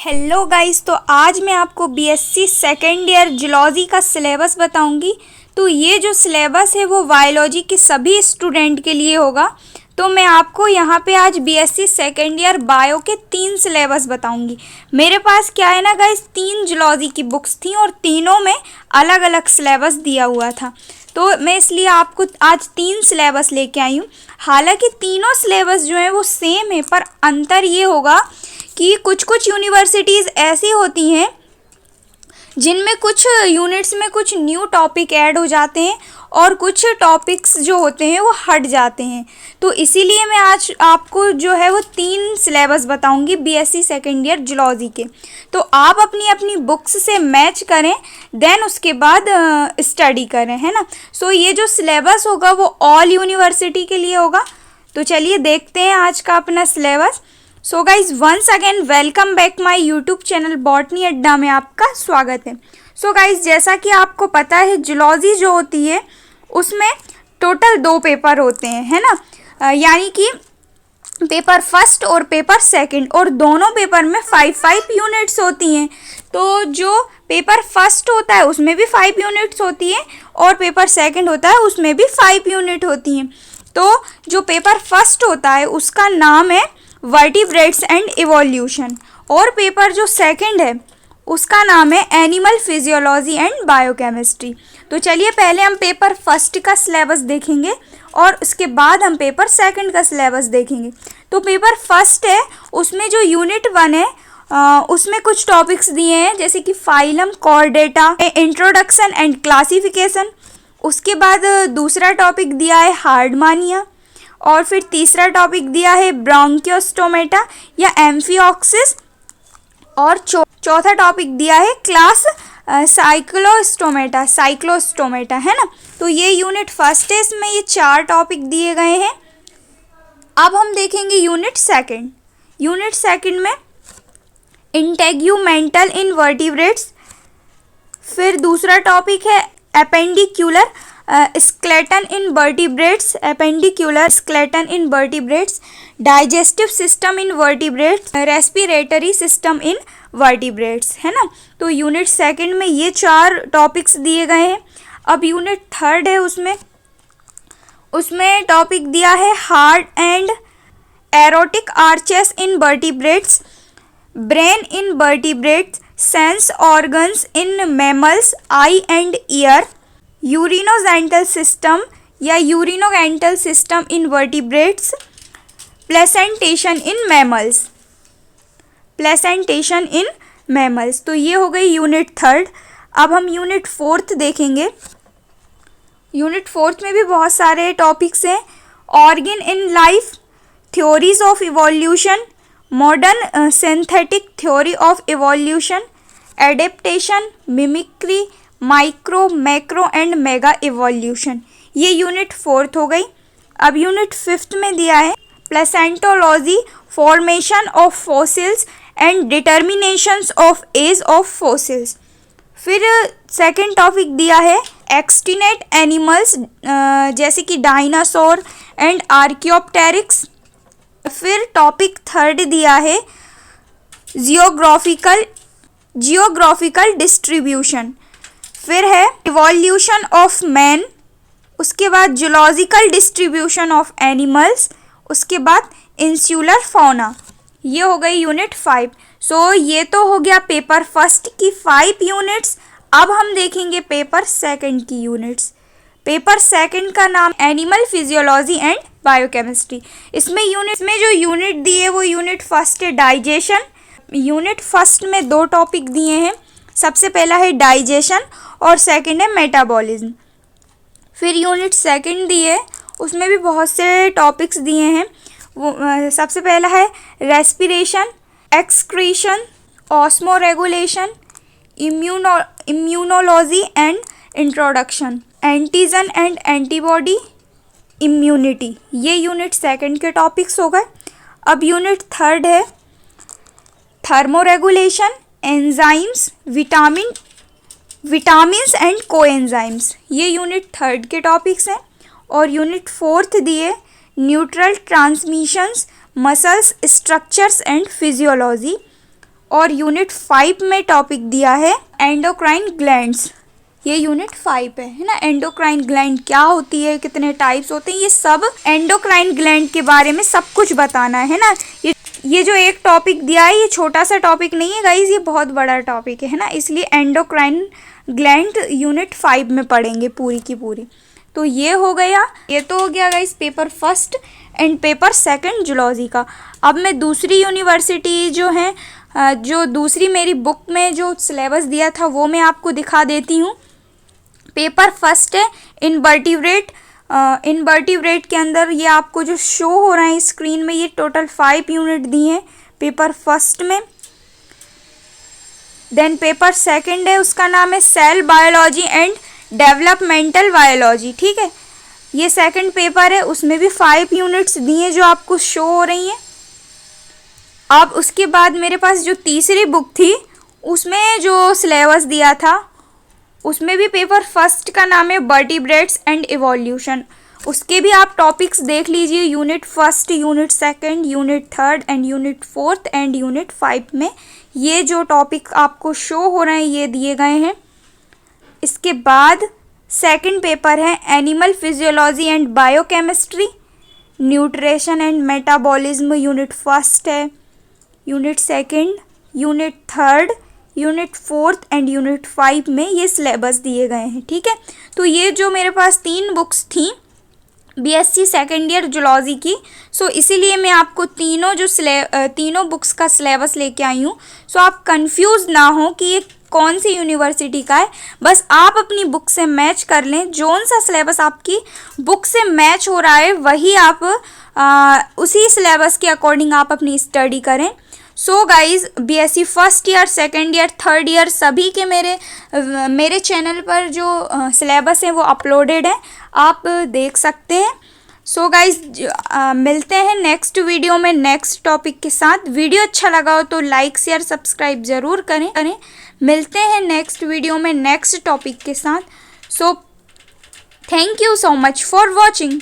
Hello guys, तो आज मैं आपको बीएससी सेकेंड ईयर जूलॉजी का सिलेबस बताऊंगी। तो ये जो सिलेबस है वो बायोलॉजी के सभी स्टूडेंट के लिए होगा। तो मैं आपको यहाँ पे आज बीएससी सेकेंड ईयर बायो के 3 सिलेबस बताऊंगी। मेरे पास क्या है ना गाइस, 3 जूलॉजी की बुक्स थी और तीनों में अलग अलग सिलेबस दिया हुआ था। तो मैं इसलिए आपको आज 3 सिलेबस लेके आई हूँ। हालांकि तीनों सिलेबस जो है वो सेम है, पर अंतर ये होगा कि कुछ कुछ यूनिवर्सिटीज़ ऐसी होती हैं जिनमें कुछ यूनिट्स में कुछ न्यू टॉपिक ऐड हो जाते हैं और कुछ टॉपिक्स जो होते हैं वो हट जाते हैं। तो इसीलिए मैं आज आपको जो है वो 3 सिलेबस बताऊंगी बीएससी सेकेंड ईयर जूलॉजी के। तो आप अपनी अपनी बुक्स से मैच करें, देन उसके बाद स्टडी करें, है ना। सो ये जो सिलेबस होगा वो ऑल यूनिवर्सिटी के लिए होगा। तो चलिए देखते हैं आज का अपना syllabus. So guys, once again welcome back my YouTube channel botany Adda में आपका स्वागत है। सो गाइज, जैसा कि आपको पता है जूलॉजी जो होती है उसमें टोटल 2 पेपर होते हैं, है ना। यानी कि पेपर फर्स्ट और पेपर सेकंड, और दोनों पेपर में 5 यूनिट्स होती हैं। तो जो पेपर फर्स्ट होता है उसमें भी 5 यूनिट्स होती है और पेपर सेकंड होता है उसमें भी 5 यूनिट होती हैं। तो जो पेपर फर्स्ट होता है उसका नाम है वर्टिब्रेट्स एंड इवोल्यूशन, और पेपर जो सेकंड है उसका नाम है एनिमल फिजियोलॉजी एंड बायोकेमिस्ट्री। तो चलिए पहले हम पेपर फर्स्ट का सिलेबस देखेंगे और उसके बाद हम पेपर सेकंड का सिलेबस देखेंगे। तो पेपर फर्स्ट है, उसमें जो यूनिट 1 है उसमें कुछ टॉपिक्स दिए हैं जैसे कि phylum, Chordata, introduction and classification. उसके बाद दूसरा टॉपिक दिया है हार्डमानिया, और फिर तीसरा टॉपिक दिया है ब्रोंकियोस्टोमेटा या एम्फिओक्सिस, और चौथा टॉपिक दिया है क्लास साइक्लोस्टोमेटा, है ना। तो ये यूनिट फर्स्ट है, इसमें ये 4 टॉपिक दिए गए हैं। अब हम देखेंगे यूनिट सेकंड। यूनिट सेकंड में इंटेग्यूमेंटल इनवर्टिब्रेट्स, फिर दूसरा टॉपिक है appendicular skeleton in vertebrates, appendicular skeleton in vertebrates, digestive system in vertebrates, respiratory system in vertebrates, है ना। तो यूनिट सेकंड में ये 4 टॉपिक्स दिए गए हैं। अब यूनिट थर्ड है, उसमें टॉपिक दिया है heart and aortic arches in vertebrates, brain in vertebrates, sense organs in mammals, eye and ear, urinogenital system या urinogenital system in vertebrates, placentation in mammals. तो ये हो गई यूनिट थर्ड। अब हम यूनिट फोर्थ देखेंगे। यूनिट फोर्थ में भी बहुत सारे टॉपिक्स हैं। Organ in life, theories of evolution, modern synthetic theory of evolution, adaptation, mimicry, micro, macro and mega evolution. ये यूनिट फोर्थ हो गई। अब यूनिट फिफ्थ में दिया है palaeontology, formation of fossils and determinations of age of fossils. फिर second topic दिया है एक्सटिनेट एनिमल्स, जैसे कि डायनासोर एंड आर्कियोप्टेरिक्स। फिर टॉपिक थर्ड दिया है जियोग्राफिकल डिस्ट्रीब्यूशन। फिर है इवोल्यूशन ऑफ मैन, उसके बाद जूलॉजिकल डिस्ट्रीब्यूशन ऑफ एनिमल्स, उसके बाद इंसुलर फौना। ये हो गई यूनिट 5। सो ये तो हो गया पेपर फर्स्ट की 5 यूनिट्स। अब हम देखेंगे पेपर सेकंड की यूनिट्स। पेपर सेकंड का नाम एनिमल फिजियोलॉजी एंड बायोकेमिस्ट्री। इसमें जो यूनिट दिए वो यूनिट फर्स्ट है डाइजेशन। यूनिट फर्स्ट में 2 टॉपिक दिए हैं। सबसे पहला है डाइजेशन और सेकंड है मेटाबॉलिज्म। फिर यूनिट सेकंड दिए, उसमें भी बहुत से टॉपिक्स दिए हैं। वो सबसे पहला है respiration, excretion, osmoregulation, immunology and introduction, antigen and antibody, immunity. ये यूनिट सेकंड के टॉपिक्स हो गए। अब यूनिट थर्ड है thermoregulation, enzymes, vitamins and coenzymes. ये यूनिट थर्ड के टॉपिक्स हैं। और यूनिट फोर्थ दिए neutral transmissions, muscles structures and physiology. और यूनिट 5 में टॉपिक दिया है एंडोक्राइन ग्लैंड्स। ये यूनिट 5 है ना। एंडोक्राइन ग्लैंड क्या होती है, कितने टाइप्स होते हैं, ये सब एंडोक्राइन ग्लैंड के बारे में सब कुछ बताना है ना। ये जो एक टॉपिक दिया है ये छोटा सा टॉपिक नहीं है गाइज, ये बहुत बड़ा टॉपिक है ना, इसलिए एंडोक्राइन ग्लैंड यूनिट 5 में पढ़ेंगे पूरी की पूरी। तो ये हो गया, ये तो हो गया guys paper first and paper second zoology का। अब मैं दूसरी यूनिवर्सिटी जो है, जो दूसरी मेरी बुक में जो सिलेबस दिया था वो मैं आपको दिखा देती हूँ। पेपर फर्स्ट है इनवर्टिब्रेट। इनवर्टिब्रेट के अंदर ये आपको जो शो हो रहा है स्क्रीन में, ये टोटल 5 यूनिट दिए हैं पेपर फर्स्ट में। देन पेपर सेकंड है, उसका नाम है cell biology and developmental biology. ठीक है, ये सेकंड पेपर है, उसमें भी 5 यूनिट्स दिए जो आपको शो हो रही हैं। अब उसके बाद मेरे पास जो तीसरी बुक थी उसमें जो सिलेबस दिया था उसमें भी पेपर फर्स्ट का नाम है वर्टिब्रेट्स एंड इवोल्यूशन। उसके भी आप टॉपिक्स देख लीजिए, unit first, unit second, unit third and unit fourth and unit 5 में ये जो टॉपिक आपको शो हो रहे हैं ये दिए गए हैं। इसके बाद सेकंड पेपर है animal physiology and biochemistry, nutrition and metabolism unit first है, unit second, unit third, unit fourth and unit 5 में ये सिलेबस दिए गए हैं। ठीक है, तो ये जो मेरे पास 3 बुक्स थी बीएससी सेकेंड ईयर जूलॉजी की, सो इसीलिए मैं आपको तीनों बुक्स का सिलेबस लेके आई हूँ। सो आप कंफ्यूज ना हो कि ये कौन सी यूनिवर्सिटी का है, बस आप अपनी बुक से मैच कर लें। जौन सा सिलेबस आपकी बुक से मैच हो रहा है वही आप उसी सिलेबस के अकॉर्डिंग आप अपनी स्टडी करें। So guys BSc first year, second year, third year सभी के मेरे चैनल पर जो सिलेबस है वो अपलोडेड है, आप देख सकते हैं। सो गाइज मिलते हैं नेक्स्ट वीडियो में नेक्स्ट टॉपिक के साथ। वीडियो अच्छा लगा हो तो लाइक शेयर सब्सक्राइब ज़रूर करें। मिलते हैं नेक्स्ट वीडियो में नेक्स्ट टॉपिक के साथ। So thank you so much for watching.